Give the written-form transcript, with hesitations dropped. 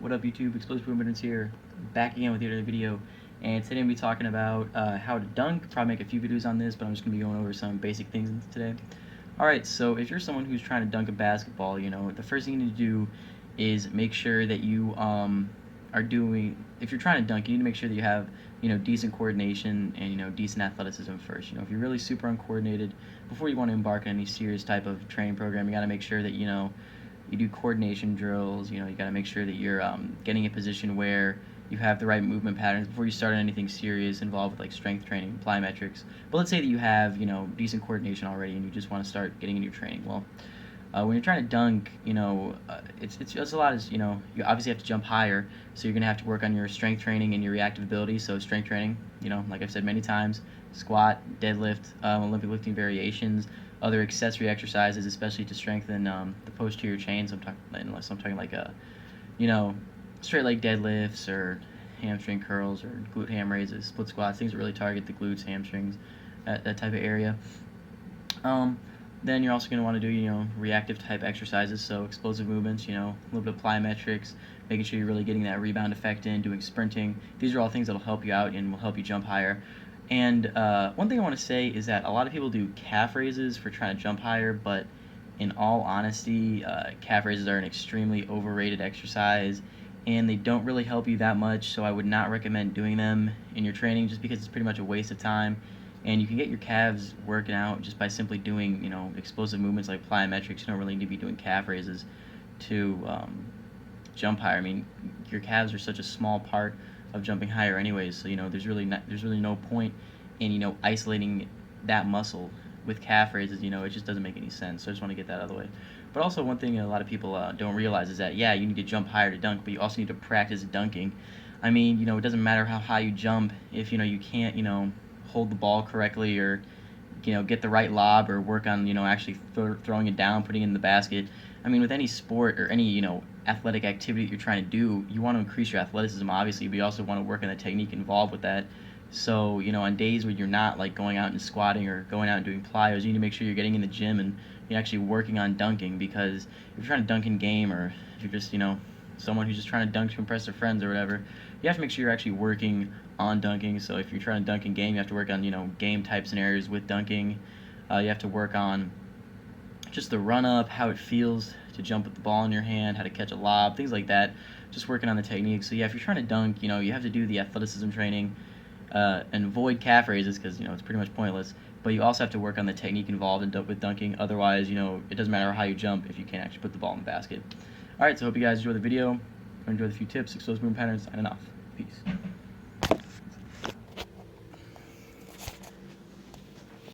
What up YouTube, ExplosiveMovement here, back again with yet another video, and today I'm going to be talking about how to dunk. Probably make a few videos on this, but I'm just going to be going over some basic things today. Alright, so if you're someone who's trying to dunk a basketball, the first thing you need to do is make sure that you are doing, if you're trying to dunk, you need to make sure that you have, decent coordination and, decent athleticism first. If you're really super uncoordinated, before you want to embark on any serious type of training program, you got to make sure that, you do coordination drills, you got to make sure that you're getting in a position where you have the right movement patterns before you start on anything serious involved with like strength training, plyometrics. But let's say that you have, decent coordination already and you just want to start getting into training. Well, when you're trying to dunk, it's a lot as, you obviously have to jump higher, so you're going to have to work on your strength training and your reactive ability. So strength training, like I've said many times, squat, deadlift, Olympic lifting variations, other accessory exercises, especially to strengthen the posterior chain. So I'm talking like straight leg deadlifts or hamstring curls or glute ham raises, split squats, things that really target the glutes, hamstrings, that type of area. Then you're also going to want to do, reactive type exercises, so explosive movements, a little bit of plyometrics, making sure you're really getting that rebound effect in, doing sprinting. These are all things that will help you out and will help you jump higher. And one thing I want to say is that a lot of people do calf raises for trying to jump higher, but in all honesty, calf raises are an extremely overrated exercise, and they don't really help you that much, so I would not recommend doing them in your training just because it's pretty much a waste of time. And you can get your calves working out just by simply doing, explosive movements like plyometrics. You don't really need to be doing calf raises to jump higher. I mean, your calves are such a small part of jumping higher anyways, so there's really no point in isolating that muscle with calf raises. It just doesn't make any sense. So I just want to get that out of the way. But also one thing a lot of people don't realize is that, yeah, you need to jump higher to dunk, but you also need to practice dunking. I mean, it doesn't matter how high you jump if you can't hold the ball correctly or get the right lob or work on actually throwing it down, putting it in the basket. I mean, with any sport or any athletic activity that you're trying to do, you want to increase your athleticism obviously, but you also want to work on the technique involved with that. So on days when you're not like going out and squatting or going out and doing plyos, you need to make sure you're getting in the gym and you're actually working on dunking, because if you're trying to dunk in game, or if you're just someone who's just trying to dunk to impress their friends or whatever, you have to make sure you're actually working on dunking. So if you're trying to dunk in game, you have to work on game type scenarios with dunking. You have to work on just the run up, how it feels to jump with the ball in your hand, how to catch a lob, things like that. Just working on the technique. So yeah, if you're trying to dunk, you have to do the athleticism training and avoid calf raises, because it's pretty much pointless. But you also have to work on the technique involved with dunking. Otherwise, it doesn't matter how you jump if you can't actually put the ball in the basket. Alright, so hope you guys enjoy the video. Enjoy the few tips, explosive movement patterns, signing off. Peace.